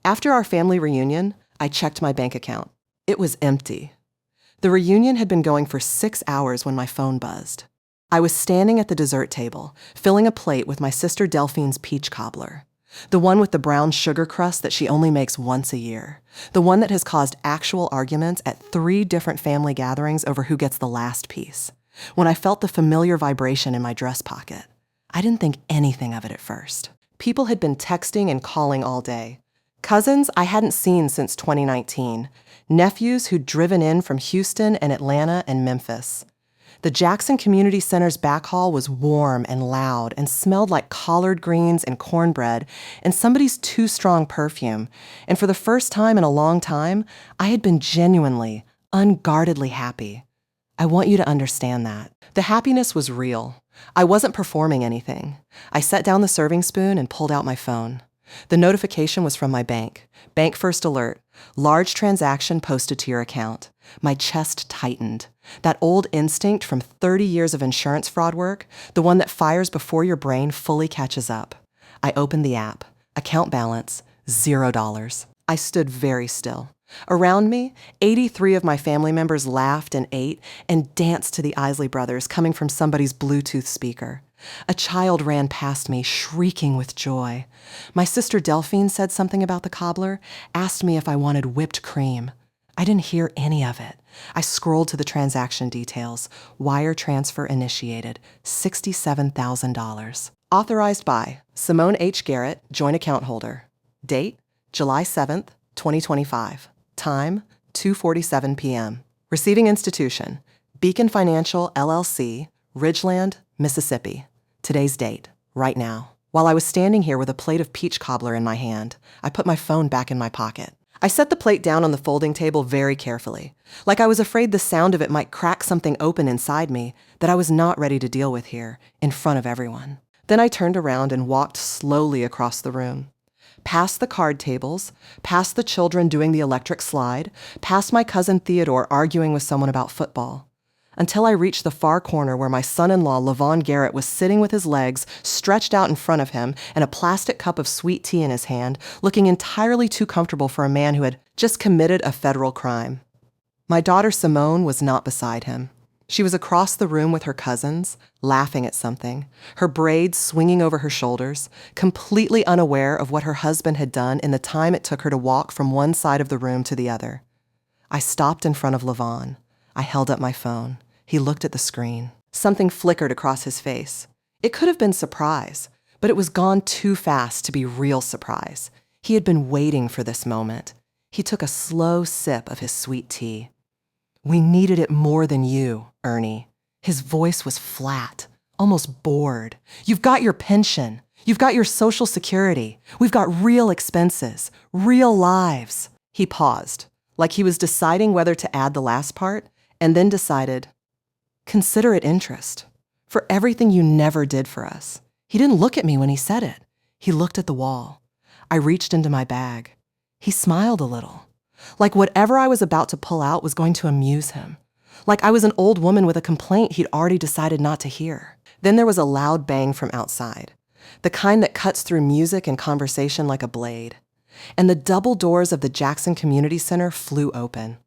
After our family reunion, I checked my bank account. It was empty. The reunion had been going for 6 hours when my phone buzzed. I was standing at the dessert table, filling a plate with my sister Delphine's peach cobbler. The one with the brown sugar crust that she only makes once a year. The one that has caused actual arguments at 3 different family gatherings over who gets the last piece. When I felt the familiar vibration in my dress pocket, I didn't think anything of it at first. People had been texting and calling all day. Cousins I hadn't seen since 2019. Nephews who'd driven in from Houston and Atlanta and Memphis. The Jackson Community Center's back hall was warm and loud and smelled like collard greens and cornbread and somebody's too strong perfume. And for the first time in a long time, I had been genuinely, unguardedly happy. I want you to understand that. The happiness was real. I wasn't performing anything. I set down the serving spoon and pulled out my phone. The notification was from my bank. Bank First Alert. Large transaction posted to your account. My chest tightened. That old instinct from 30 years of insurance fraud work, the one that fires before your brain fully catches up. I opened the app. Account balance, $0. I stood very still. Around me, 83 of my family members laughed and ate and danced to the Isley Brothers coming from somebody's Bluetooth speaker. A child ran past me, shrieking with joy. My sister Delphine said something about the cobbler, asked me if I wanted whipped cream. I didn't hear any of it. I scrolled to the transaction details. Wire transfer initiated, $67,000. Authorized by Simone H. Garrett, joint account holder. Date, July 7th, 2025. Time, 2:47 p.m. Receiving institution, Beacon Financial, LLC, Ridgeland, Mississippi. Today's date, right now. While I was standing here with a plate of peach cobbler in my hand, I put my phone back in my pocket. I set the plate down on the folding table very carefully, like I was afraid the sound of it might crack something open inside me that I was not ready to deal with here, in front of everyone. Then I turned around and walked slowly across the room. Past the card tables, past the children doing the electric slide, past my cousin Theodore arguing with someone about football, until I reached the far corner where my son-in-law, Levon Garrett, was sitting with his legs stretched out in front of him and a plastic cup of sweet tea in his hand, looking entirely too comfortable for a man who had just committed a federal crime. My daughter Simone was not beside him. She was across the room with her cousins, laughing at something, her braids swinging over her shoulders, completely unaware of what her husband had done in the time it took her to walk from one side of the room to the other. I stopped in front of Levon. I held up my phone. He looked at the screen. Something flickered across his face. It could have been surprise, but it was gone too fast to be real surprise. He had been waiting for this moment. He took a slow sip of his sweet tea. "We needed it more than you, Ernie." His voice was flat, almost bored. "You've got your pension. You've got your Social Security. We've got real expenses, real lives." He paused, like he was deciding whether to add the last part, and then decided, "Consider it interest for everything you never did for us." He didn't look at me when he said it. He looked at the wall. I reached into my bag. He smiled a little, like whatever I was about to pull out was going to amuse him, like I was an old woman with a complaint he'd already decided not to hear. Then there was a loud bang from outside, the kind that cuts through music and conversation like a blade. And the double doors of the Jackson Community Center flew open.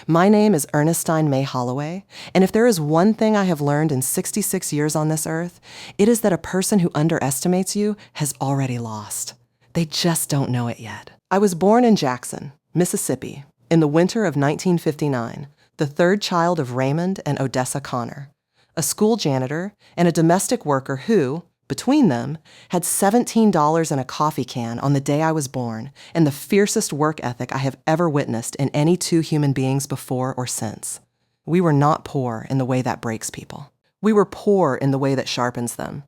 My name is Ernestine May Holloway, and if there is one thing I have learned in 66 years on this earth, it is that a person who underestimates you has already lost. They just don't know it yet. I was born in Jackson, Mississippi, in the winter of 1959, the third child of Raymond and Odessa Connor, a school janitor and a domestic worker who, between them, had $17 in a coffee can on the day I was born, and the fiercest work ethic I have ever witnessed in any 2 human beings before or since. We were not poor in the way that breaks people. We were poor in the way that sharpens them.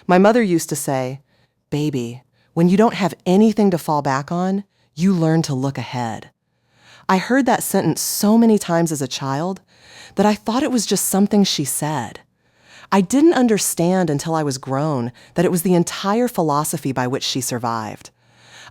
My mother used to say, "Baby, when you don't have anything to fall back on, you learn to look ahead." I heard that sentence so many times as a child that I thought it was just something she said. I didn't understand until I was grown that it was the entire philosophy by which she survived.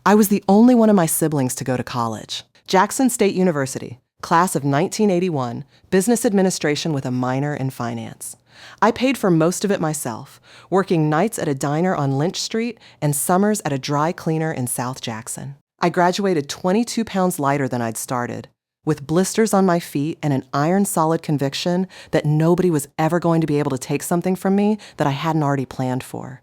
I was the only one of my siblings to go to college. Jackson State University, class of 1981, business administration with a minor in finance. I paid for most of it myself, working nights at a diner on Lynch Street and summers at a dry cleaner in South Jackson. I graduated 22 pounds lighter than I'd started, with blisters on my feet and an iron-solid conviction that nobody was ever going to be able to take something from me that I hadn't already planned for.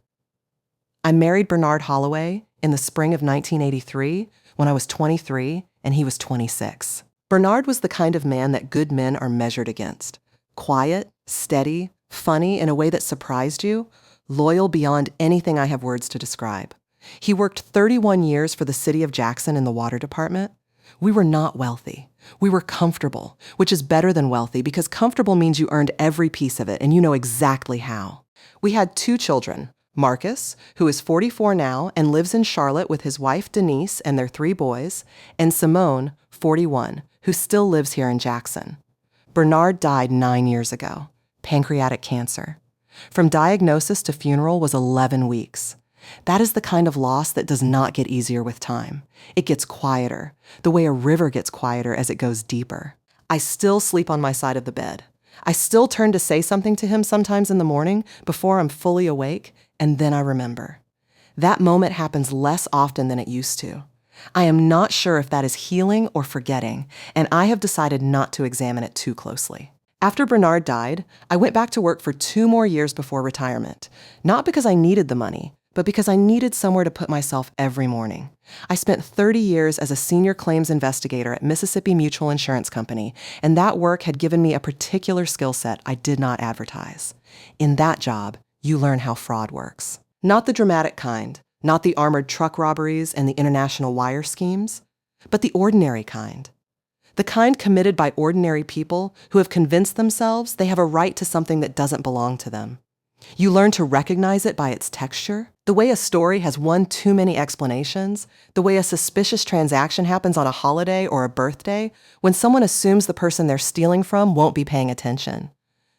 I married Bernard Holloway in the spring of 1983 when I was 23 and he was 26. Bernard was the kind of man that good men are measured against. Quiet, steady, funny in a way that surprised you, loyal beyond anything I have words to describe. He worked 31 years for the city of Jackson in the water department. We were not wealthy. We were comfortable, which is better than wealthy because comfortable means you earned every piece of it and you know exactly how. We had 2 children, Marcus, who is 44 now and lives in Charlotte with his wife Denise and their 3 boys, and Simone, 41, who still lives here in Jackson. Bernard died 9 years ago, pancreatic cancer. From diagnosis to funeral was 11 weeks. That is the kind of loss that does not get easier with time. It gets quieter, the way a river gets quieter as it goes deeper. I still sleep on my side of the bed. I still turn to say something to him sometimes in the morning before I'm fully awake, and then I remember. That moment happens less often than it used to. I am not sure if that is healing or forgetting, and I have decided not to examine it too closely. After Bernard died, I went back to work for 2 more years before retirement, not because I needed the money, but because I needed somewhere to put myself every morning. I spent 30 years as a senior claims investigator at Mississippi Mutual Insurance Company, and that work had given me a particular skill set I did not advertise. In that job, you learn how fraud works. Not the dramatic kind, not the armored truck robberies and the international wire schemes, but the ordinary kind. The kind committed by ordinary people who have convinced themselves they have a right to something that doesn't belong to them. You learn to recognize it by its texture, the way a story has one too many explanations, the way a suspicious transaction happens on a holiday or a birthday when someone assumes the person they're stealing from won't be paying attention,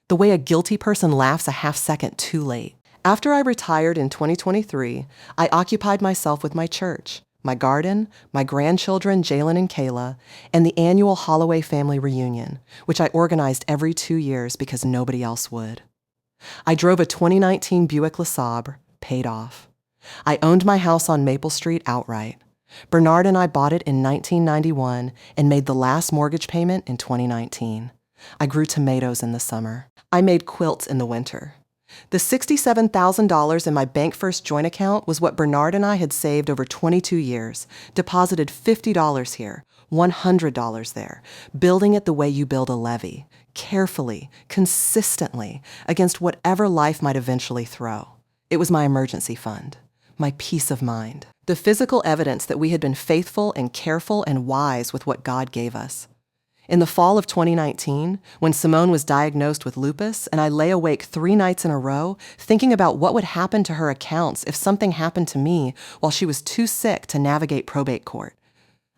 the way a guilty person laughs a half second too late. After I retired in 2023, I occupied myself with my church, my garden, my grandchildren Jalen and Kayla, and the annual Holloway family reunion, which I organized every 2 years because nobody else would. I drove a 2019 Buick LeSabre, paid off. I owned my house on Maple Street outright. Bernard and I bought it in 1991 and made the last mortgage payment in 2019. I grew tomatoes in the summer. I made quilts in the winter. The $67,000 in my Bank First joint account was what Bernard and I had saved over 22 years, deposited $50 here, $100 there, building it the way you build a levee, carefully, consistently, against whatever life might eventually throw. It was my emergency fund, my peace of mind, the physical evidence that we had been faithful and careful and wise with what God gave us. In the fall of 2019, when Simone was diagnosed with lupus and I lay awake 3 nights in a row thinking about what would happen to her accounts if something happened to me while she was too sick to navigate probate court,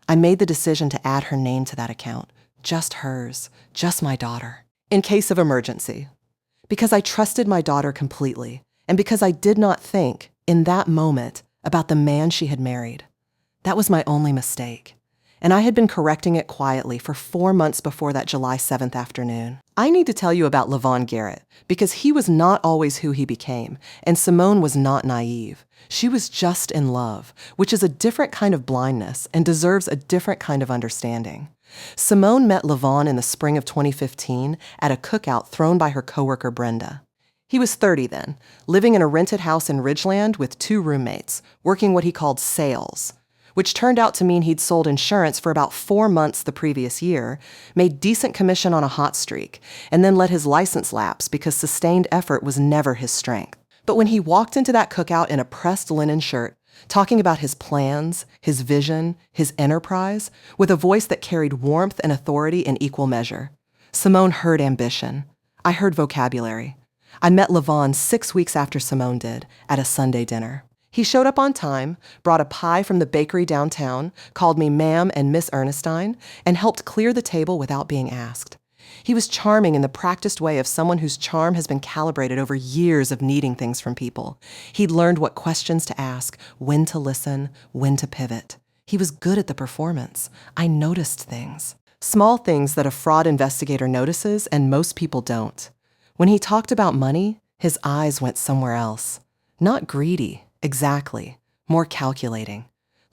I made the decision to add her name to that account, just hers, just my daughter, in case of emergency. Because I trusted my daughter completely, and because I did not think, in that moment, about the man she had married. That was my only mistake. And I had been correcting it quietly for 4 months before that July 7th afternoon. I need to tell you about LaVon Garrett, because he was not always who he became, and Simone was not naive. She was just in love, which is a different kind of blindness and deserves a different kind of understanding. Simone met LaVon in the spring of 2015 at a cookout thrown by her coworker Brenda. He was 30 then, living in a rented house in Ridgeland with 2 roommates, working what he called sales, which turned out to mean he'd sold insurance for about 4 months the previous year, made decent commission on a hot streak, and then let his license lapse because sustained effort was never his strength. But when he walked into that cookout in a pressed linen shirt, talking about his plans, his vision, his enterprise, with a voice that carried warmth and authority in equal measure, Simone heard ambition. I heard vocabulary. I met LaVon 6 weeks after Simone did, at a Sunday dinner. He showed up on time, brought a pie from the bakery downtown, called me Ma'am and Miss Ernestine, and helped clear the table without being asked. He was charming in the practiced way of someone whose charm has been calibrated over years of needing things from people. He'd learned what questions to ask, when to listen, when to pivot. He was good at the performance. I noticed things. Small things that a fraud investigator notices and most people don't. When he talked about money, his eyes went somewhere else. Not greedy. Exactly. More calculating.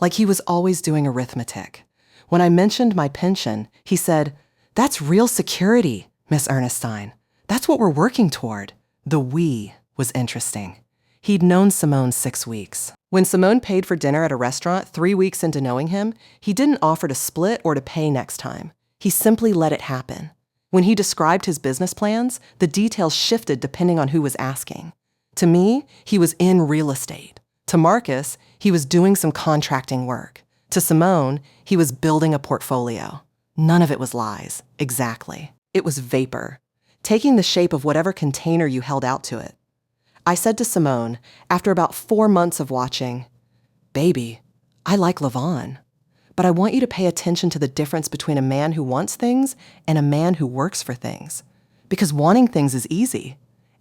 like he was always doing arithmetic. When I mentioned my pension, he said, "That's real security, Miss Ernestine. That's what we're working toward." The "we" was interesting. He'd known Simone 6 weeks. When Simone paid for dinner at a restaurant 3 weeks into knowing him, he didn't offer to split or to pay next time. He simply let it happen. When he described his business plans, the details shifted depending on who was asking. To me, he was in real estate. To Marcus, he was doing some contracting work. To Simone, he was building a portfolio. None of it was lies, exactly. It was vapor, taking the shape of whatever container you held out to it. I said to Simone, after about 4 months of watching, "Baby, I like Levon, but I want you to pay attention to the difference between a man who wants things and a man who works for things. Because wanting things is easy.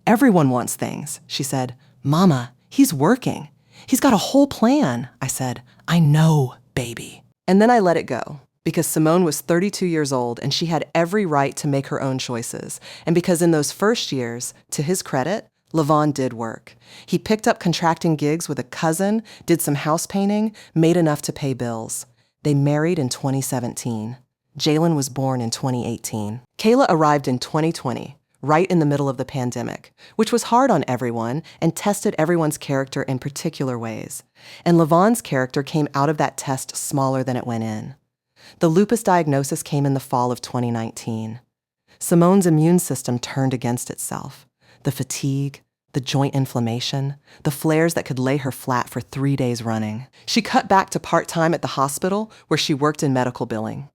Everyone wants things," she said. "Mama, he's working. He's got a whole plan." I said, "I know, baby." And then I let it go, because Simone was 32 years old and she had every right to make her own choices. And because in those first years, to his credit, Levon did work. He picked up contracting gigs with a cousin, did some house painting, made enough to pay bills. They married in 2017. Jalen was born in 2018. Kayla arrived in 2020, right in the middle of the pandemic, which was hard on everyone and tested everyone's character in particular ways. And Levon's character came out of that test smaller than it went in. The lupus diagnosis came in the fall of 2019. Simone's immune system turned against itself. The fatigue, the joint inflammation, the flares that could lay her flat for 3 days running. She cut back to part-time at the hospital where she worked in medical billing.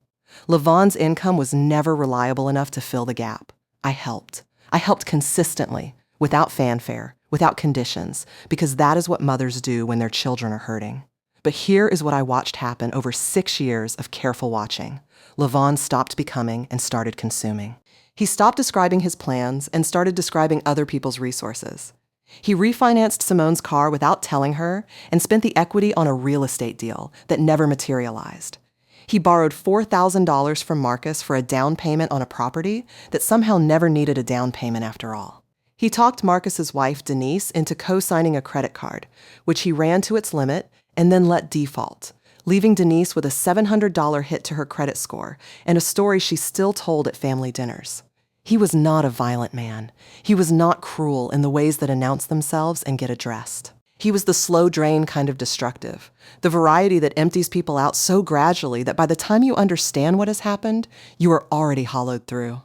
Levon's income was never reliable enough to fill the gap. I helped. I helped consistently, without fanfare, without conditions, because that is what mothers do when their children are hurting. But here is what I watched happen over 6 years of careful watching. Levon stopped becoming and started consuming. He stopped describing his plans and started describing other people's resources. He refinanced Simone's car without telling her and spent the equity on a real estate deal that never materialized. He borrowed $4,000 from Marcus for a down payment on a property that somehow never needed a down payment after all. He talked Marcus's wife, Denise, into co-signing a credit card, which he ran to its limit and then let default, leaving Denise with a $700 hit to her credit score and a story she still told at family dinners. He was not a violent man. He was not cruel in the ways that announce themselves and get addressed. He was the slow drain kind of destructive, the variety that empties people out so gradually that by the time you understand what has happened, you are already hollowed through.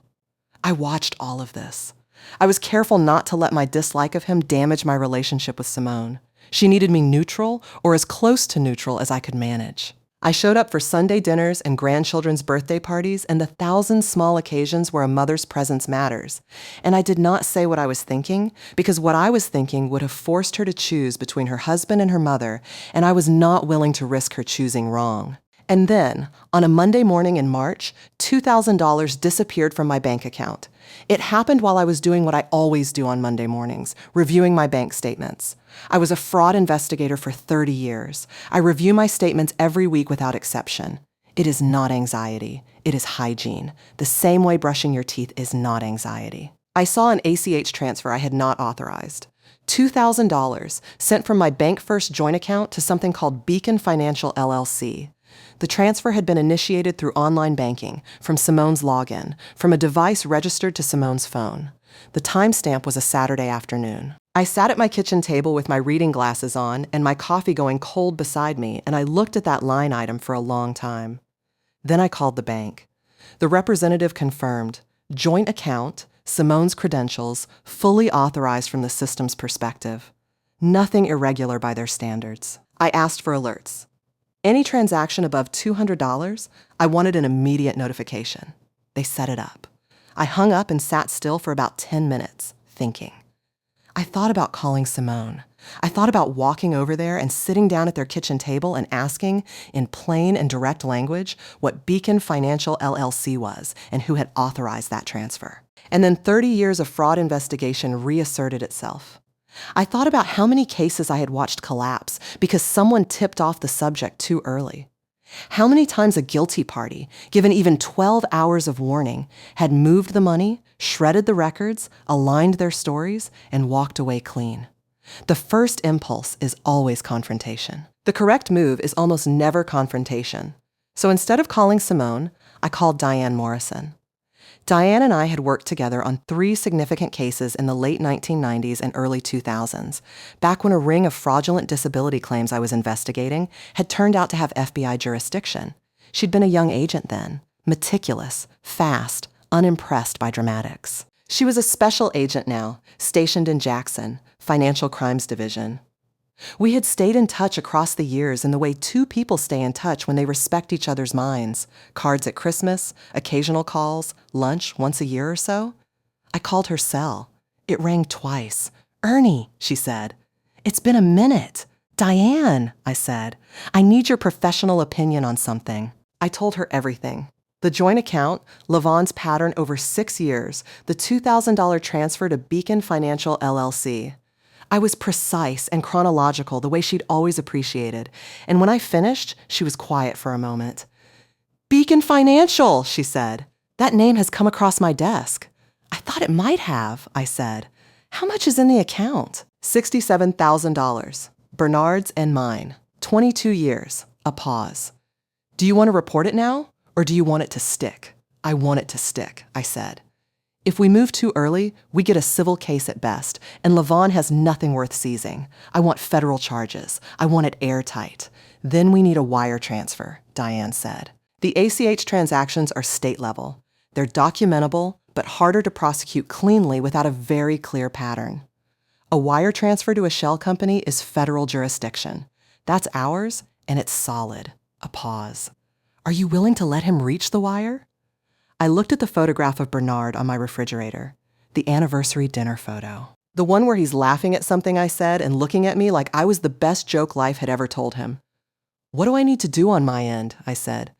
I watched all of this. I was careful not to let my dislike of him damage my relationship with Simone. She needed me neutral or as close to neutral as I could manage. I showed up for Sunday dinners and grandchildren's birthday parties and the 1,000 small occasions where a mother's presence matters. And I did not say what I was thinking, because what I was thinking would have forced her to choose between her husband and her mother, and I was not willing to risk her choosing wrong. And then, on a Monday morning in March, $2,000 disappeared from my bank account. It happened while I was doing what I always do on Monday mornings, reviewing my bank statements. I was a fraud investigator for 30 years. I review my statements every week without exception. It is not anxiety. It is hygiene. The same way brushing your teeth is not anxiety. I saw an ACH transfer I had not authorized. $2,000 sent from my Bank First joint account to something called Beacon Financial LLC. The transfer had been initiated through online banking, from Simone's login, from a device registered to Simone's phone. The timestamp was a Saturday afternoon. I sat at my kitchen table with my reading glasses on and my coffee going cold beside me, and I looked at that line item for a long time. Then I called the bank. The representative confirmed, joint account, Simone's credentials, fully authorized from the system's perspective. Nothing irregular by their standards. I asked for alerts. Any transaction above $200, I wanted an immediate notification. They set it up. I hung up and sat still for about 10 minutes, thinking. I thought about calling Simone. I thought about walking over there and sitting down at their kitchen table and asking, in plain and direct language, what Beacon Financial LLC was and who had authorized that transfer. And then 30 years of fraud investigation reasserted itself. I thought about how many cases I had watched collapse because someone tipped off the subject too early. How many times a guilty party, given even 12 hours of warning, had moved the money, shredded the records, aligned their stories, and walked away clean. The first impulse is always confrontation. The correct move is almost never confrontation. So instead of calling Simone, I called Diane Morrison. Diane and I had worked together on 3 significant cases in the late 1990s and early 2000s, back when a ring of fraudulent disability claims I was investigating had turned out to have FBI jurisdiction. She'd been a young agent then, meticulous, fast, unimpressed by dramatics. She was a special agent now, stationed in Jackson, Financial Crimes Division. We had stayed in touch across the years in the way 2 people stay in touch when they respect each other's minds. Cards at Christmas, occasional calls, lunch once a year or so. I called her cell. It rang twice. "Ernie," she said. "It's been a minute." "Diane," I said, "I need your professional opinion on something." I told her everything. The joint account, Lavon's pattern over 6 years, the $2,000 transfer to Beacon Financial LLC. I was precise and chronological the way she'd always appreciated, and when I finished, she was quiet for a moment. "Beacon Financial," she said. "That name has come across my desk." "I thought it might have," I said. "How much is in the account?" $67,000. Bernard's and mine. 22 years. A pause. "Do you want to report it now, or do you want it to stick?" "I want it to stick," I said. "If we move too early, we get a civil case at best, and Lavon has nothing worth seizing. I want federal charges. I want it airtight. Then we need a wire transfer," Diane said. "The ACH transactions are state level. They're documentable, but harder to prosecute cleanly without a very clear pattern. A wire transfer to a shell company is federal jurisdiction. That's ours, and it's solid." A pause. "Are you willing to let him reach the wire?" I looked at the photograph of Bernard on my refrigerator, the anniversary dinner photo. The one where he's laughing at something I said and looking at me like I was the best joke life had ever told him. "What do I need to do on my end?" I said.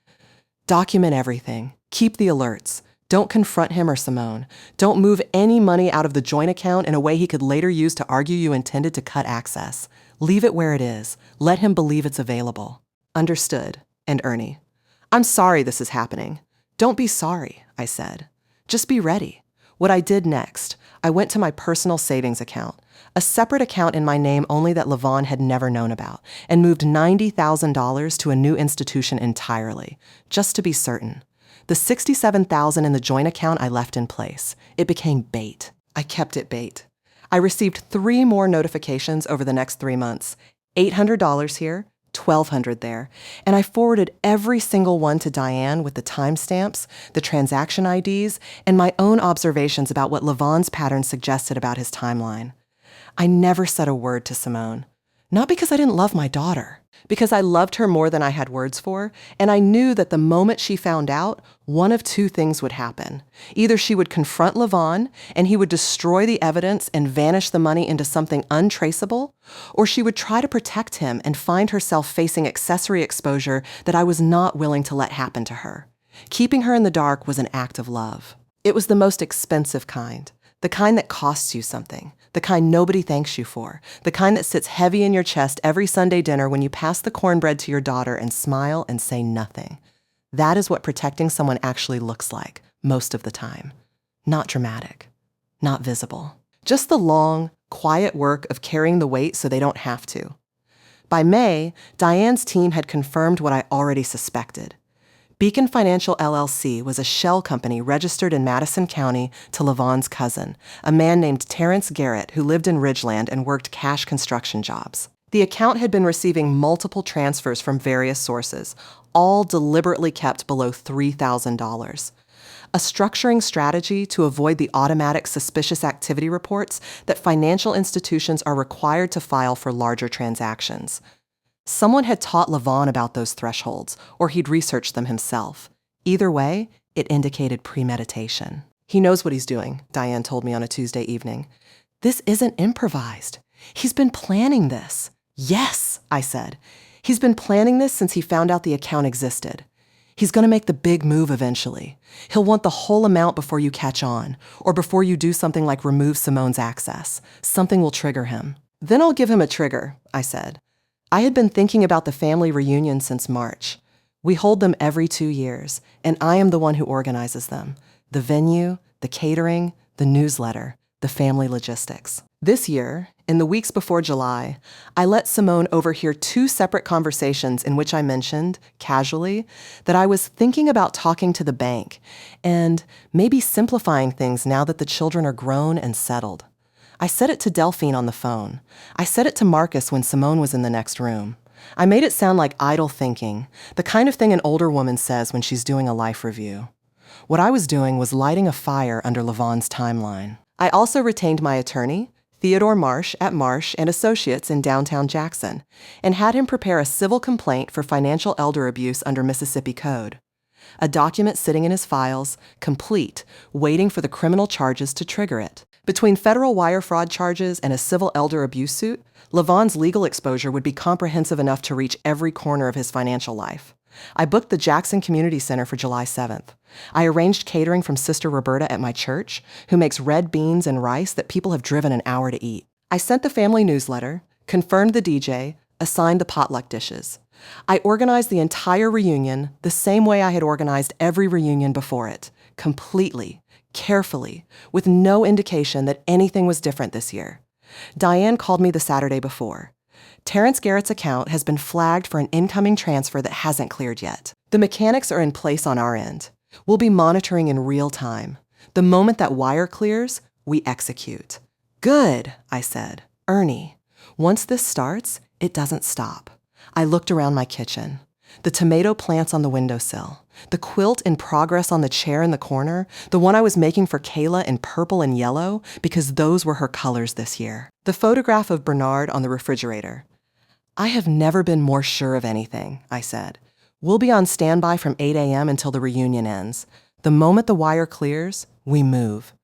"Document everything. Keep the alerts. Don't confront him or Simone. Don't move any money out of the joint account in a way he could later use to argue you intended to cut access. Leave it where it is. Let him believe it's available." "Understood." And Ernie. "I'm sorry this is happening." "Don't be sorry," I said. "Just be ready." What I did next, I went to my personal savings account, a separate account in my name only that Lavon had never known about, and moved $90,000 to a new institution entirely, just to be certain. The $67,000 in the joint account I left in place. It became bait. I kept it bait. I received 3 more notifications over the next 3 months, $800 here, $1,200 there, and I forwarded every single one to Diane with the timestamps, the transaction IDs, and my own observations about what Lavon's pattern suggested about his timeline. I never said a word to Simone. Not because I didn't love my daughter, because I loved her more than I had words for, and I knew that the moment she found out, one of 2 things would happen. Either she would confront Lavon, and he would destroy the evidence and vanish the money into something untraceable, or she would try to protect him and find herself facing accessory exposure that I was not willing to let happen to her. Keeping her in the dark was an act of love. It was the most expensive kind, the kind that costs you something, the kind nobody thanks you for, the kind that sits heavy in your chest every Sunday dinner when you pass the cornbread to your daughter and smile and say nothing. That is what protecting someone actually looks like, most of the time. Not dramatic, not visible. Just the long, quiet work of carrying the weight so they don't have to. By May, Diane's team had confirmed what I already suspected. Beacon Financial LLC was a shell company registered in Madison County to Lavon's cousin, a man named Terrence Garrett who lived in Ridgeland and worked cash construction jobs. The account had been receiving multiple transfers from various sources, all deliberately kept below $3,000. A structuring strategy to avoid the automatic suspicious activity reports that financial institutions are required to file for larger transactions. Someone had taught Lavon about those thresholds, or he'd researched them himself. Either way, it indicated premeditation. "He knows what he's doing," Diane told me on a Tuesday evening. "This isn't improvised. He's been planning this." "Yes," I said. "He's been planning this since he found out the account existed. He's going to make the big move eventually. He'll want the whole amount before you catch on, or before you do something like remove Simone's access. Something will trigger him. Then I'll give him a trigger," I said. I had been thinking about the family reunion since March. We hold them every 2 years, and I am the one who organizes them. The venue, the catering, the newsletter, the family logistics. This year, in the weeks before July, I let Simone overhear 2 separate conversations in which I mentioned, casually, that I was thinking about talking to the bank and maybe simplifying things now that the children are grown and settled. I said it to Delphine on the phone. I said it to Marcus when Simone was in the next room. I made it sound like idle thinking, the kind of thing an older woman says when she's doing a life review. What I was doing was lighting a fire under Lavon's timeline. I also retained my attorney, Theodore Marsh at Marsh and Associates in downtown Jackson, and had him prepare a civil complaint for financial elder abuse under Mississippi Code. A document sitting in his files, complete, waiting for the criminal charges to trigger it. Between federal wire fraud charges and a civil elder abuse suit, Lavon's legal exposure would be comprehensive enough to reach every corner of his financial life. I booked the Jackson Community Center for July 7th. I arranged catering from Sister Roberta at my church, who makes red beans and rice that people have driven an hour to eat. I sent the family newsletter, confirmed the DJ, assigned the potluck dishes. I organized the entire reunion the same way I had organized every reunion before it, completely, carefully, with no indication that anything was different this year. Diane called me the Saturday before. Terrence Garrett's account has been flagged for an incoming transfer that hasn't cleared yet. The mechanics are in place on our end. We'll be monitoring in real time. The moment that wire clears, we execute. Good, I said. Ernie, once this starts, it doesn't stop. I looked around my kitchen. The tomato plants on the windowsill, the quilt in progress on the chair in the corner, the one I was making for Kayla in purple and yellow because those were her colors this year. The photograph of Bernard on the refrigerator. I have never been more sure of anything, I said. We'll be on standby from 8 a.m. until the reunion ends. The moment the wire clears, we move.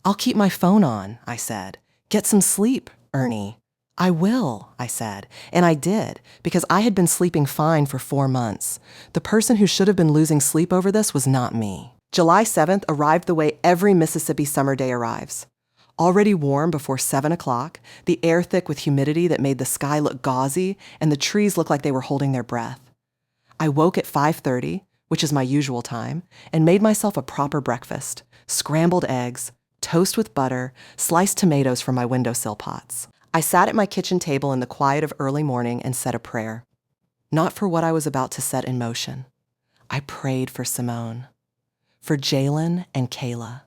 I'll keep my phone on, I said. Get some sleep, Ernie. I will, I said, and I did, because I had been sleeping fine for 4 months. The person who should have been losing sleep over this was not me. July 7th arrived the way every Mississippi summer day arrives. Already warm before 7 o'clock, the air thick with humidity that made the sky look gauzy and the trees look like they were holding their breath. I woke at 5:30, which is my usual time, and made myself a proper breakfast, scrambled eggs, toast with butter, sliced tomatoes from my windowsill pots. I sat at my kitchen table in the quiet of early morning and said a prayer. Not for what I was about to set in motion. I prayed for Simone, for Jalen and Kayla,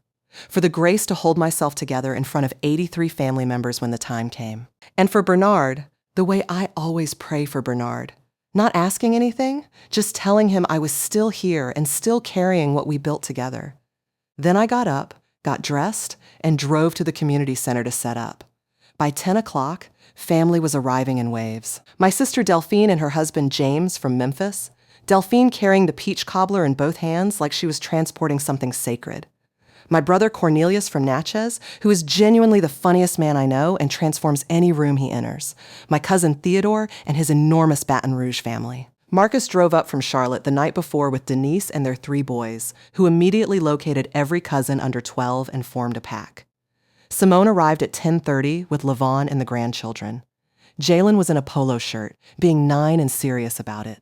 for the grace to hold myself together in front of 83 family members when the time came, and for Bernard, the way I always pray for Bernard. Not asking anything, just telling him I was still here and still carrying what we built together. Then I got up, got dressed, and drove to the community center to set up. By 10 o'clock, family was arriving in waves. My sister Delphine and her husband James from Memphis, Delphine carrying the peach cobbler in both hands like she was transporting something sacred. My brother Cornelius from Natchez, who is genuinely the funniest man I know and transforms any room he enters. My cousin Theodore and his enormous Baton Rouge family. Marcus drove up from Charlotte the night before with Denise and their 3 boys, who immediately located every cousin under 12 and formed a pack. Simone arrived at 10:30 with Lavon and the grandchildren. Jalen was in a polo shirt, being 9 and serious about it.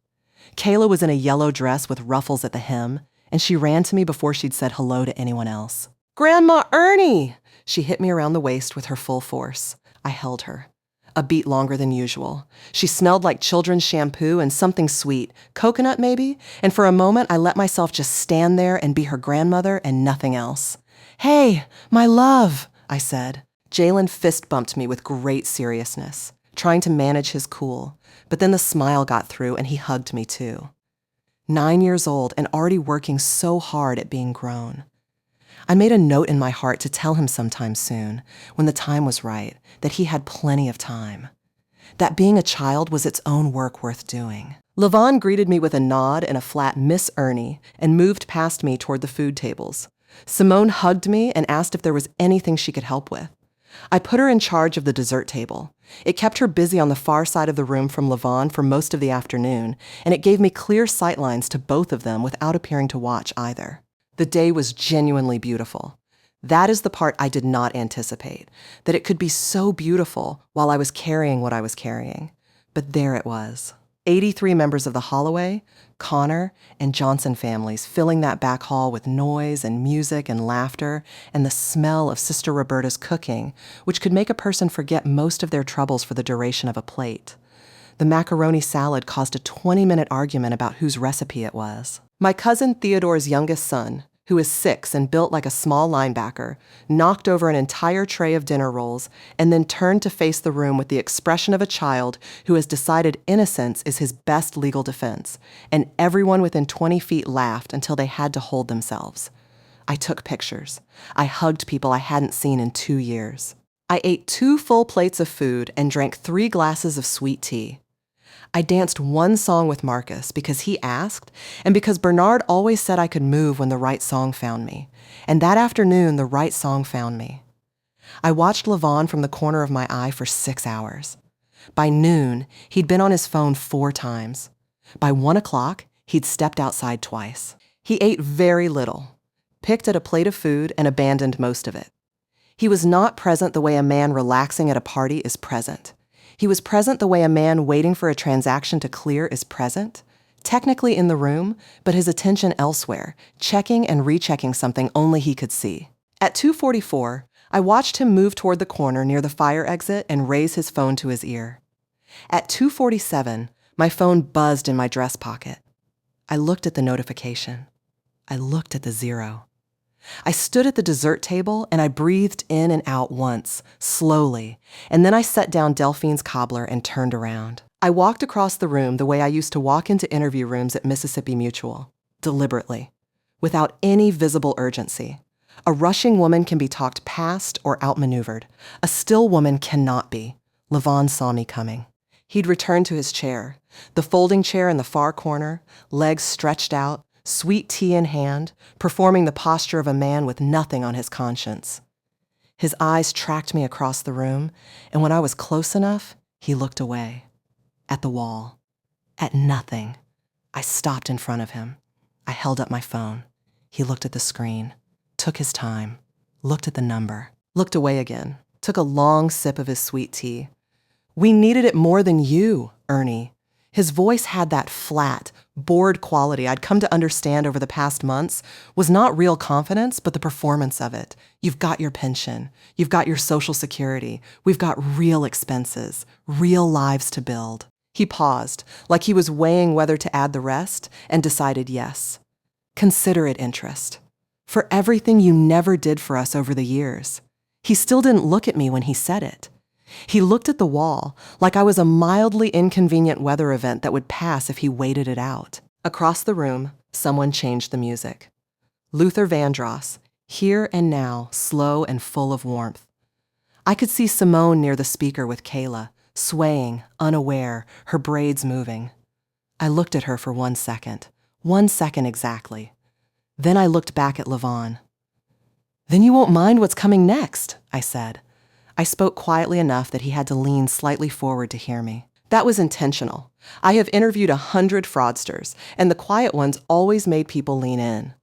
Kayla was in a yellow dress with ruffles at the hem, and she ran to me before she'd said hello to anyone else. Grandma Ernie! She hit me around the waist with her full force. I held her. A beat longer than usual. She smelled like children's shampoo and something sweet, coconut maybe, and for a moment I let myself just stand there and be her grandmother and nothing else. Hey, my love, I said. Jalen fist bumped me with great seriousness, trying to manage his cool, but then the smile got through and he hugged me too. 9 years old and already working so hard at being grown. I made a note in my heart to tell him sometime soon, when the time was right, that he had plenty of time. That being a child was its own work worth doing. Lavon greeted me with a nod and a flat Miss Ernie and moved past me toward the food tables. Simone hugged me and asked if there was anything she could help with. I put her in charge of the dessert table. It kept her busy on the far side of the room from Lavon for most of the afternoon, and it gave me clear sightlines to both of them without appearing to watch either. The day was genuinely beautiful. That is the part I did not anticipate, that it could be so beautiful while I was carrying what I was carrying. But there it was. 83 members of the Holloway, Connor, and Johnson families filling that back hall with noise and music and laughter and the smell of Sister Roberta's cooking, which could make a person forget most of their troubles for the duration of a plate. The macaroni salad caused a 20-minute argument about whose recipe it was. My cousin Theodore's youngest son, who is 6 and built like a small linebacker, knocked over an entire tray of dinner rolls and then turned to face the room with the expression of a child who has decided innocence is his best legal defense, and everyone within 20 feet laughed until they had to hold themselves. I took pictures. I hugged people I hadn't seen in 2 years. I ate 2 full plates of food and drank 3 glasses of sweet tea. I danced one song with Marcus because he asked, and because Bernard always said I could move when the right song found me. And that afternoon, the right song found me. I watched Levon from the corner of my eye for 6 hours. By noon, he'd been on his phone 4 times. By 1 o'clock, he'd stepped outside twice. He ate very little, picked at a plate of food, and abandoned most of it. He was not present the way a man relaxing at a party is present. He was present the way a man waiting for a transaction to clear is present, technically in the room, but his attention elsewhere, checking and rechecking something only he could see. At 2:44, I watched him move toward the corner near the fire exit and raise his phone to his ear. At 2:47, my phone buzzed in my dress pocket. I looked at the notification. I looked at the 0. I stood at the dessert table and I breathed in and out once, slowly, and then I set down Delphine's cobbler and turned around. I walked across the room the way I used to walk into interview rooms at Mississippi Mutual, deliberately, without any visible urgency. A rushing woman can be talked past or outmaneuvered. A still woman cannot be. Levon saw me coming. He'd returned to his chair, the folding chair in the far corner, legs stretched out, sweet tea in hand, performing the posture of a man with nothing on his conscience. His eyes tracked me across the room, and when I was close enough, he looked away. At the wall. At nothing. I stopped in front of him. I held up my phone. He looked at the screen, took his time, looked at the number, looked away again, took a long sip of his sweet tea. "We needed it more than you, Ernie." His voice had that flat, bored quality I'd come to understand over the past months was not real confidence, but the performance of it. You've got your pension. You've got your Social Security. We've got real expenses, real lives to build. He paused, like he was weighing whether to add the rest, and decided yes. Considerate interest. For everything you never did for us over the years. He still didn't look at me when he said it. He looked at the wall like I was a mildly inconvenient weather event that would pass if he waited it out. Across the room, someone changed the music. Luther Vandross, Here and Now, slow and full of warmth. I could see Simone near the speaker with Kayla, swaying, unaware, her braids moving. I looked at her for 1 second exactly. Then I looked back at Levon. "Then you won't mind what's coming next," I said. I spoke quietly enough that he had to lean slightly forward to hear me. That was intentional. I have interviewed 100 fraudsters, and the quiet ones always made people lean in.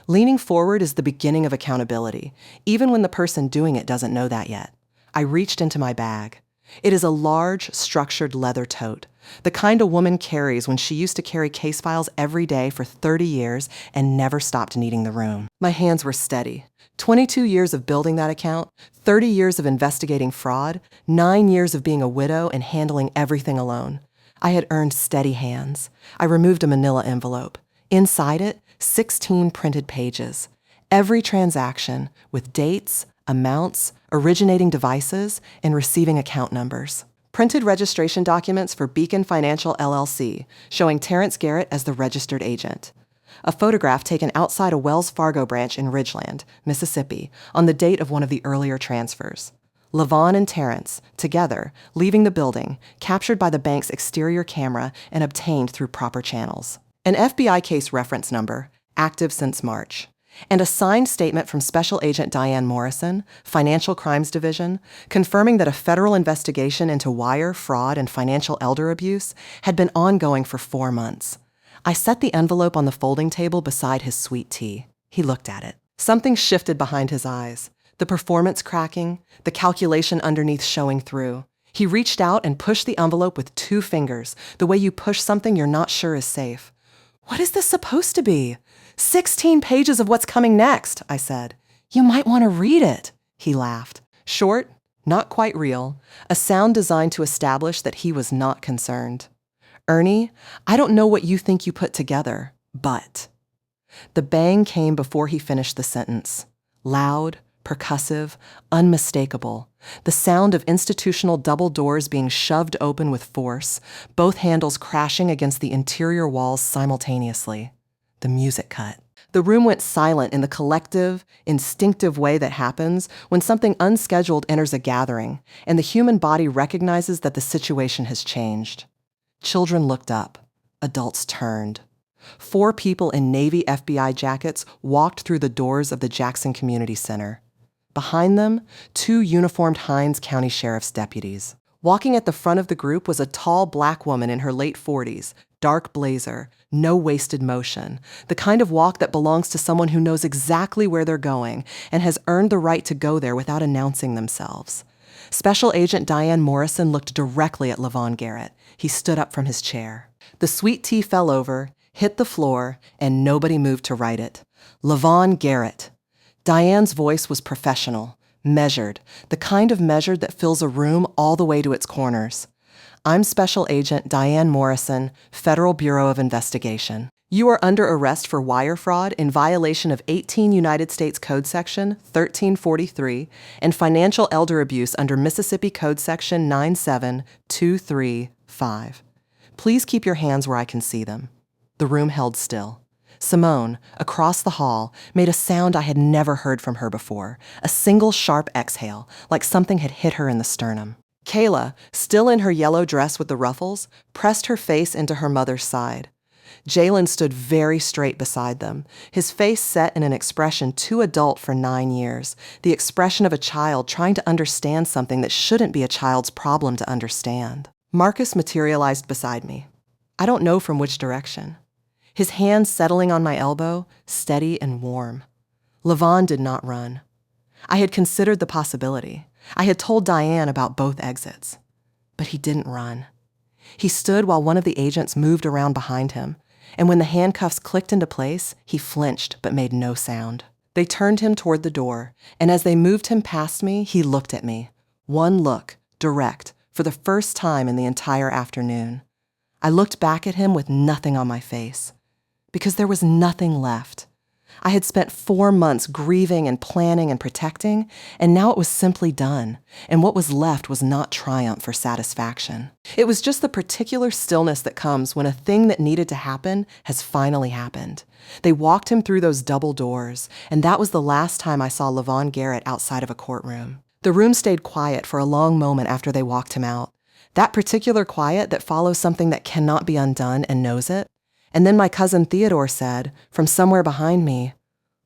Leaning forward is the beginning of accountability, even when the person doing it doesn't know that yet. I reached into my bag. It is a large, structured leather tote, the kind a woman carries when she used to carry case files every day for 30 years and never stopped needing the room. My hands were steady. 22 years of building that account, 30 years of investigating fraud, 9 years of being a widow and handling everything alone. I had earned steady hands. I removed a manila envelope. Inside it, 16 printed pages. Every transaction with dates, amounts, originating devices, and receiving account numbers. Printed registration documents for Beacon Financial LLC, showing Terrence Garrett as the registered agent. A photograph taken outside a Wells Fargo branch in Ridgeland, Mississippi, on the date of one of the earlier transfers. Levon and Terrence, together, leaving the building, captured by the bank's exterior camera and obtained through proper channels. An FBI case reference number, active since March. And a signed statement from Special Agent Diane Morrison, Financial Crimes Division, confirming that a federal investigation into wire, fraud, and financial elder abuse had been ongoing for 4 months. I set the envelope on the folding table beside his sweet tea. He looked at it. Something shifted behind his eyes, the performance cracking, the calculation underneath showing through. He reached out and pushed the envelope with 2 fingers, the way you push something you're not sure is safe. "What is this supposed to be?" "16 pages of what's coming next," I said. "You might want to read it," he laughed. Short, not quite real, a sound designed to establish that he was not concerned. "Ernie, I don't know what you think you put together, but..." The bang came before he finished the sentence. Loud, percussive, unmistakable. The sound of institutional double doors being shoved open with force, both handles crashing against the interior walls simultaneously. The music cut. The room went silent in the collective, instinctive way that happens when something unscheduled enters a gathering and the human body recognizes that the situation has changed. Children looked up. Adults turned. 4 people in Navy FBI jackets walked through the doors of the Jackson Community Center. Behind them, 2 uniformed Hinds County Sheriff's deputies. Walking at the front of the group was a tall black woman in her late 40s, dark blazer, no wasted motion, the kind of walk that belongs to someone who knows exactly where they're going and has earned the right to go there without announcing themselves. Special Agent Diane Morrison looked directly at Levon Garrett. He stood up from his chair. The sweet tea fell over, hit the floor, and nobody moved to right it. Levon Garrett. Diane's voice was professional, measured, the kind of measured that fills a room all the way to its corners. "I'm Special Agent Diane Morrison, Federal Bureau of Investigation. You are under arrest for wire fraud in violation of 18 United States Code Section 1343 and financial elder abuse under Mississippi Code Section 97235. Please keep your hands where I can see them." The room held still. Simone, across the hall, made a sound I had never heard from her before, a single sharp exhale, like something had hit her in the sternum. Kayla, still in her yellow dress with the ruffles, pressed her face into her mother's side. Jalen stood very straight beside them, his face set in an expression too adult for 9 years, the expression of a child trying to understand something that shouldn't be a child's problem to understand. Marcus materialized beside me. I don't know from which direction. His hand settling on my elbow, steady and warm. Levon did not run. I had considered the possibility. I had told Diane about both exits. But he didn't run. He stood while one of the agents moved around behind him, and when the handcuffs clicked into place, he flinched but made no sound. They turned him toward the door, and as they moved him past me, he looked at me. One look, direct, for the first time in the entire afternoon. I looked back at him with nothing on my face. Because there was nothing left. I had spent 4 months grieving and planning and protecting, and now it was simply done, and what was left was not triumph or satisfaction. It was just the particular stillness that comes when a thing that needed to happen has finally happened. They walked him through those double doors, and that was the last time I saw Levon Garrett outside of a courtroom. The room stayed quiet for a long moment after they walked him out. That particular quiet that follows something that cannot be undone and knows it. And then my cousin Theodore said, from somewhere behind me,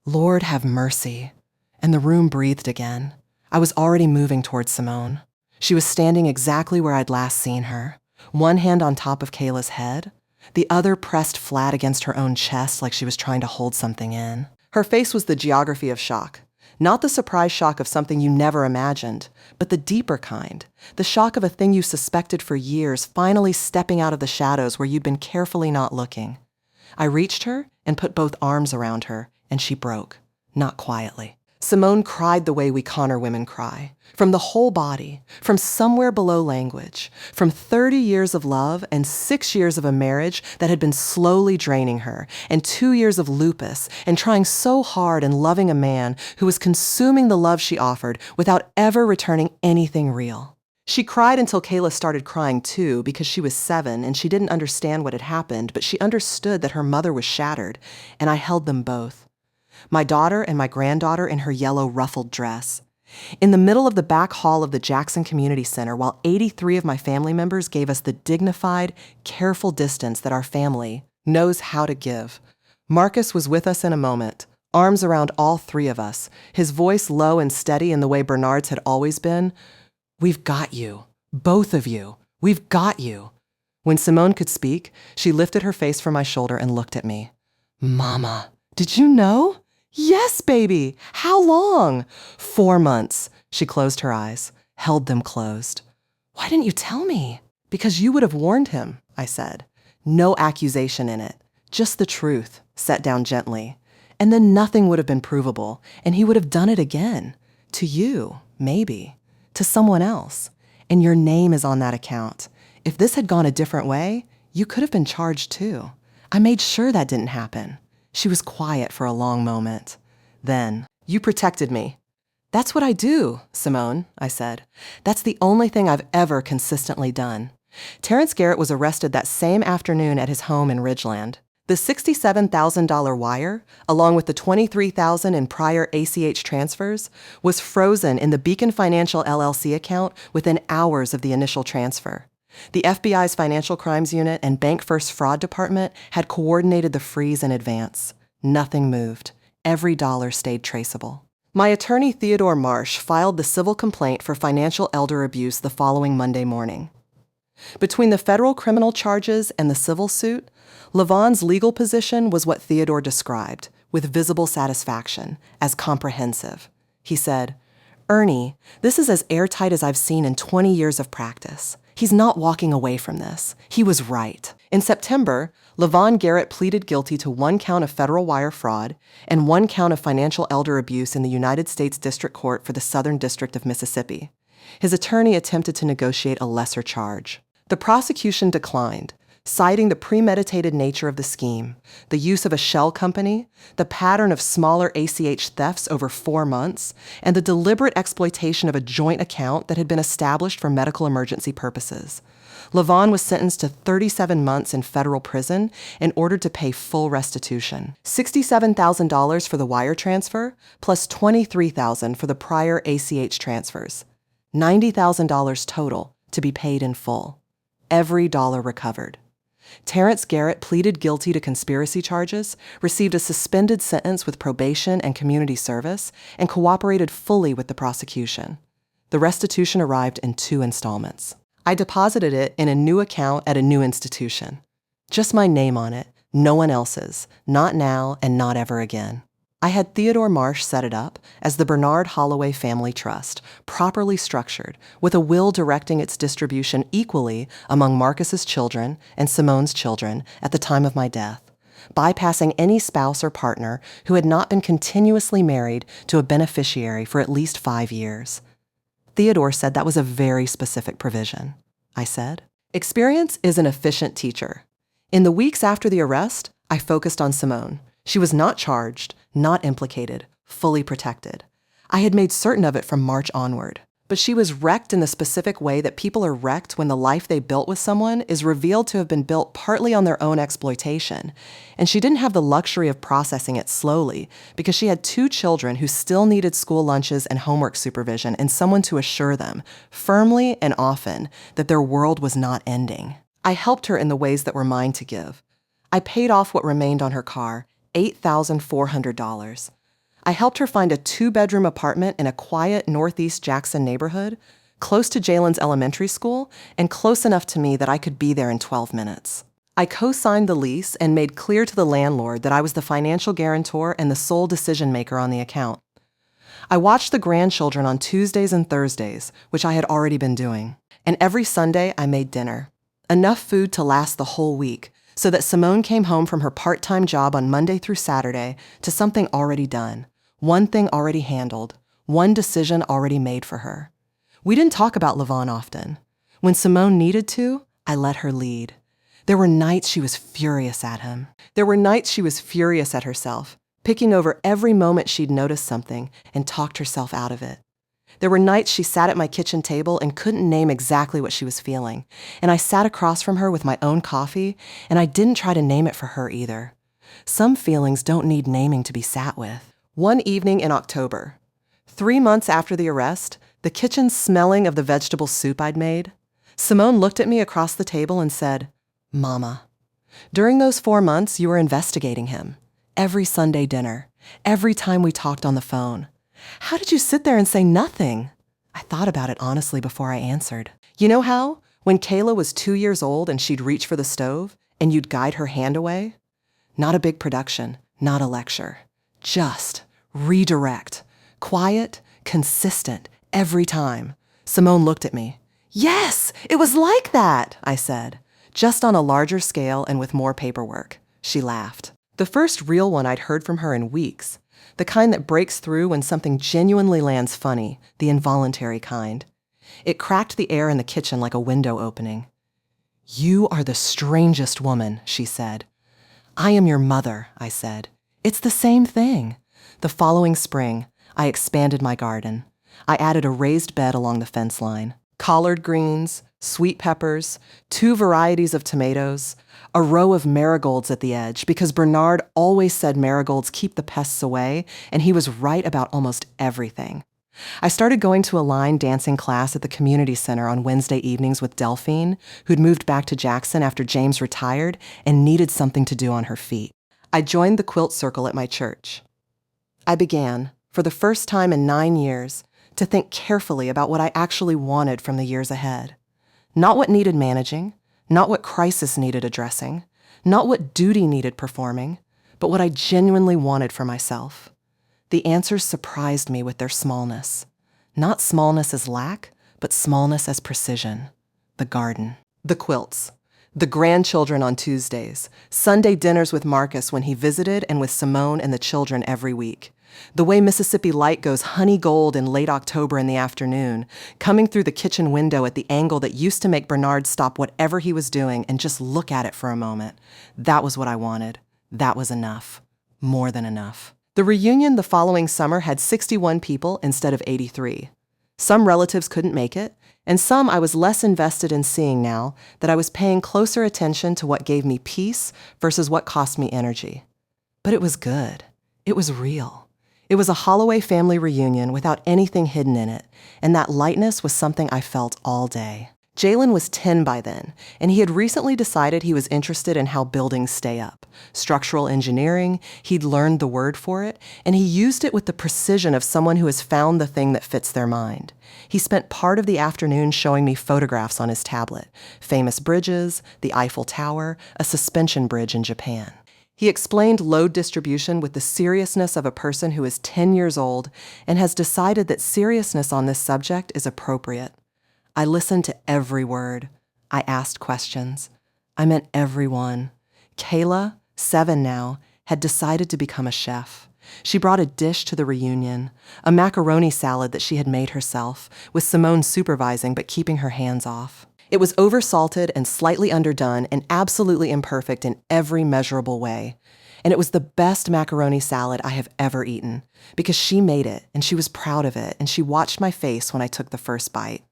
"Lord, have mercy." And the room breathed again. I was already moving towards Simone. She was standing exactly where I'd last seen her, one hand on top of Kayla's head, the other pressed flat against her own chest like she was trying to hold something in. Her face was the geography of shock. Not the surprise shock of something you never imagined, but the deeper kind, the shock of a thing you suspected for years finally stepping out of the shadows where you'd been carefully not looking. I reached her and put both arms around her, and she broke, not quietly. Simone cried the way we Connor women cry, from the whole body, from somewhere below language, from 30 years of love and 6 years of a marriage that had been slowly draining her, and 2 years of lupus, and trying so hard and loving a man who was consuming the love she offered without ever returning anything real. She cried until Kayla started crying too, because she was 7 and she didn't understand what had happened, but she understood that her mother was shattered, and I held them both. My daughter and my granddaughter in her yellow ruffled dress. In the middle of the back hall of the Jackson Community Center, while 83 of my family members gave us the dignified, careful distance that our family knows how to give. Marcus was with us in a moment, arms around all 3 of us, his voice low and steady in the way Bernard's had always been. "We've got you. Both of you. We've got you." When Simone could speak, she lifted her face from my shoulder and looked at me. "Mama, did you know?" "Yes, baby. How long?" 4 months. She closed her eyes, held them closed. Why didn't you tell me? Because you would have warned him, I said. No accusation in it, just the truth, set down gently. And then nothing would have been provable, and he would have done it again. To you, maybe. To someone else. And your name is on that account. If this had gone a different way, you could have been charged too. I made sure that didn't happen. She was quiet for a long moment. Then, you protected me. That's what I do, Simone, I said. That's the only thing I've ever consistently done. Terrence Garrett was arrested that same afternoon at his home in Ridgeland. The $67,000 wire, along with the $23,000 in prior ACH transfers, was frozen in the Beacon Financial LLC account within hours of the initial transfer. The FBI's Financial Crimes Unit and Bank First Fraud Department had coordinated the freeze in advance. Nothing moved. Every dollar stayed traceable. My attorney, Theodore Marsh, filed the civil complaint for financial elder abuse the following Monday morning. Between the federal criminal charges and the civil suit, Lavon's legal position was what Theodore described, with visible satisfaction, as comprehensive. He said, "Ernie, this is as airtight as I've seen in 20 years of practice. He's not walking away from this. He was right." In September, Lavon Garrett pleaded guilty to 1 count of federal wire fraud and 1 count of financial elder abuse in the United States District Court for the Southern District of Mississippi. His attorney attempted to negotiate a lesser charge. The prosecution declined, citing the premeditated nature of the scheme, the use of a shell company, the pattern of smaller ACH thefts over 4 months, and the deliberate exploitation of a joint account that had been established for medical emergency purposes. Lavon was sentenced to 37 months in federal prison and ordered to pay full restitution. $67,000 for the wire transfer, plus $23,000 for the prior ACH transfers. $90,000 total to be paid in full. Every dollar recovered. Terrence Garrett pleaded guilty to conspiracy charges, received a suspended sentence with probation and community service, and cooperated fully with the prosecution. The restitution arrived in 2 installments. I deposited it in a new account at a new institution. Just my name on it, no one else's, not now and not ever again. I had Theodore Marsh set it up as the Bernard Holloway Family Trust, properly structured, with a will directing its distribution equally among Marcus's children and Simone's children at the time of my death, bypassing any spouse or partner who had not been continuously married to a beneficiary for at least 5 years. Theodore said that was a very specific provision. I said, "Experience is an efficient teacher. In the weeks after the arrest, I focused on Simone. She was not charged, not implicated, fully protected. I had made certain of it from March onward. But she was wrecked in the specific way that people are wrecked when the life they built with someone is revealed to have been built partly on their own exploitation. And she didn't have the luxury of processing it slowly because she had 2 children who still needed school lunches and homework supervision and someone to assure them, firmly and often, that their world was not ending. I helped her in the ways that were mine to give. I paid off what remained on her car, $8,400. I helped her find a 2-bedroom apartment in a quiet Northeast Jackson neighborhood, close to Jalen's elementary school and close enough to me that I could be there in 12 minutes. I co-signed the lease and made clear to the landlord that I was the financial guarantor and the sole decision maker on the account. I watched the grandchildren on Tuesdays and Thursdays, which I had already been doing. And every Sunday I made dinner. Enough food to last the whole week, so that Simone came home from her part-time job on Monday through Saturday to something already done. One thing already handled, one decision already made for her. We didn't talk about Lavon often. When Simone needed to, I let her lead. There were nights she was furious at him. There were nights she was furious at herself, picking over every moment she'd noticed something and talked herself out of it. There were nights she sat at my kitchen table and couldn't name exactly what she was feeling, and I sat across from her with my own coffee, and I didn't try to name it for her either. Some feelings don't need naming to be sat with. One evening in October, 3 months after the arrest, the kitchen smelling of the vegetable soup I'd made, Simone looked at me across the table and said, "Mama, during those 4 months you were investigating him. Every Sunday dinner, every time we talked on the phone. How did you sit there and say nothing?" I thought about it honestly before I answered. You know how, when Kayla was 2 years old and she'd reach for the stove, and you'd guide her hand away? Not a big production, not a lecture. Just redirect. Quiet, consistent, every time. Simone looked at me. Yes, it was like that, I said, just on a larger scale and with more paperwork. She laughed. The first real one I'd heard from her in weeks. The kind that breaks through when something genuinely lands funny, the involuntary kind. It cracked the air in the kitchen like a window opening. "You are the strangest woman," she said. "I am your mother," I said. "It's the same thing." The following spring, I expanded my garden. I added a raised bed along the fence line. Collard greens, sweet peppers, 2 varieties of tomatoes, a row of marigolds at the edge, because Bernard always said marigolds keep the pests away, and he was right about almost everything. I started going to a line dancing class at the community center on Wednesday evenings with Delphine, who'd moved back to Jackson after James retired and needed something to do on her feet. I joined the quilt circle at my church. I began, for the first time in 9 years, to think carefully about what I actually wanted from the years ahead. Not what needed managing, not what crisis needed addressing, not what duty needed performing, but what I genuinely wanted for myself. The answers surprised me with their smallness. Not smallness as lack, but smallness as precision. The garden. The quilts. The grandchildren on Tuesdays. Sunday dinners with Marcus when he visited and with Simone and the children every week. The way Mississippi light goes honey gold in late October in the afternoon, coming through the kitchen window at the angle that used to make Bernard stop whatever he was doing and just look at it for a moment. That was what I wanted. That was enough. More than enough. The reunion the following summer had 61 people instead of 83. Some relatives couldn't make it, and some I was less invested in seeing now that I was paying closer attention to what gave me peace versus what cost me energy. But it was good. It was real. It was a Holloway family reunion without anything hidden in it, and that lightness was something I felt all day. Jalen was 10 by then, and he had recently decided he was interested in how buildings stay up. Structural engineering, he'd learned the word for it, and he used it with the precision of someone who has found the thing that fits their mind. He spent part of the afternoon showing me photographs on his tablet, famous bridges, the Eiffel Tower, a suspension bridge in Japan. He explained load distribution with the seriousness of a person who is 10 years old and has decided that seriousness on this subject is appropriate. I listened to every word. I asked questions. I meant everyone. Kayla, 7 now, had decided to become a chef. She brought a dish to the reunion, a macaroni salad that she had made herself, with Simone supervising but keeping her hands off. It was oversalted and slightly underdone and absolutely imperfect in every measurable way. And it was the best macaroni salad I have ever eaten, because she made it and she was proud of it and she watched my face when I took the first bite.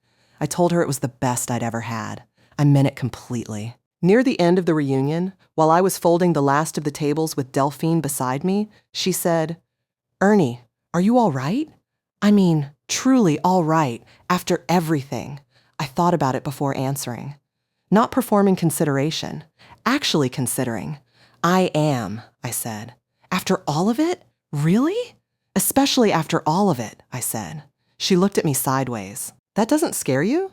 I told her it was the best I'd ever had. I meant it completely. Near the end of the reunion, while I was folding the last of the tables with Delphine beside me, she said, "Ernie, are you all right? I mean, truly all right, after everything." I thought about it before answering. Not performing consideration, actually considering. "I am," I said. "After all of it? Really?" "Especially after all of it," I said. She looked at me sideways. "That doesn't scare you?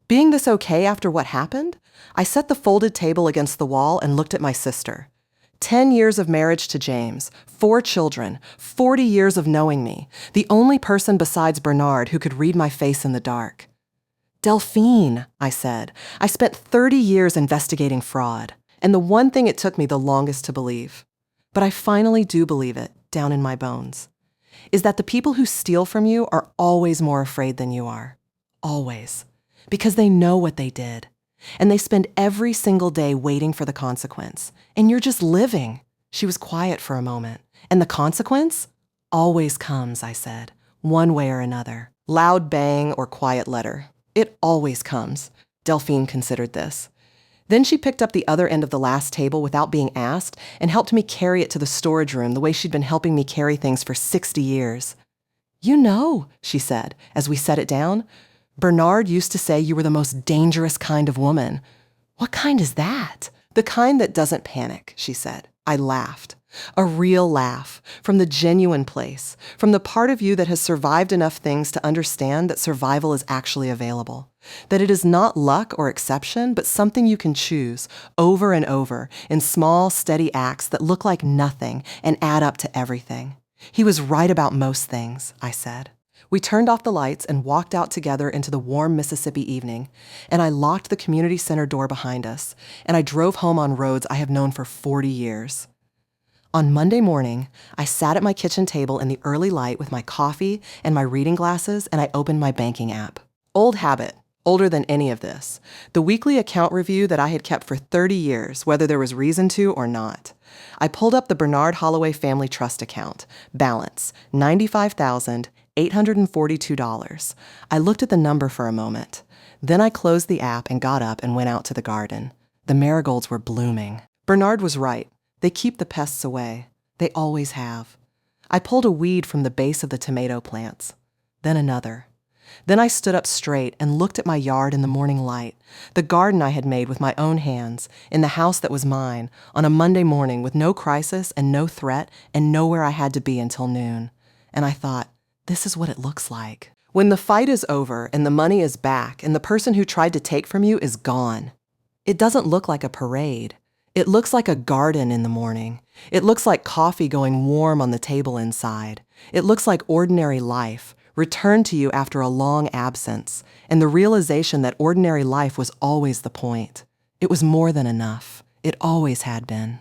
Being this okay after what happened?" I set the folded table against the wall and looked at my sister. 10 years of marriage to James, 4 children, 40 years of knowing me, the only person besides Bernard who could read my face in the dark. "Delphine," I said, "I spent 30 years investigating fraud, and the one thing it took me the longest to believe, but I finally do believe it, down in my bones, is that the people who steal from you are always more afraid than you are. Always. Because they know what they did, and they spend every single day waiting for the consequence, and you're just living." She was quiet for a moment. "And the consequence always comes," I said, "one way or another. Loud bang or quiet letter. It always comes." Delphine considered this. Then she picked up the other end of the last table without being asked and helped me carry it to the storage room the way she'd been helping me carry things for 60 years. "You know," she said, as we set it down, "Bernard used to say you were the most dangerous kind of woman." "What kind is that?" "The kind that doesn't panic," she said. I laughed. A real laugh, from the genuine place, from the part of you that has survived enough things to understand that survival is actually available, that it is not luck or exception, but something you can choose over and over in small, steady acts that look like nothing and add up to everything. "He was right about most things," I said. We turned off the lights and walked out together into the warm Mississippi evening, and I locked the community center door behind us, and I drove home on roads I have known for 40 years. On Monday morning, I sat at my kitchen table in the early light with my coffee and my reading glasses, and I opened my banking app. Old habit, older than any of this. The weekly account review that I had kept for 30 years, whether there was reason to or not. I pulled up the Bernard Holloway Family Trust account. Balance, $95,842. I looked at the number for a moment. Then I closed the app and got up and went out to the garden. The marigolds were blooming. Bernard was right. They keep the pests away. They always have. I pulled a weed from the base of the tomato plants. Then another. Then I stood up straight and looked at my yard in the morning light, the garden I had made with my own hands, in the house that was mine, on a Monday morning with no crisis and no threat and nowhere I had to be until noon. And I thought, this is what it looks like. When the fight is over and the money is back and the person who tried to take from you is gone. It doesn't look like a parade. It looks like a garden in the morning. It looks like coffee going warm on the table inside. It looks like ordinary life, returned to you after a long absence, and the realization that ordinary life was always the point. It was more than enough. It always had been.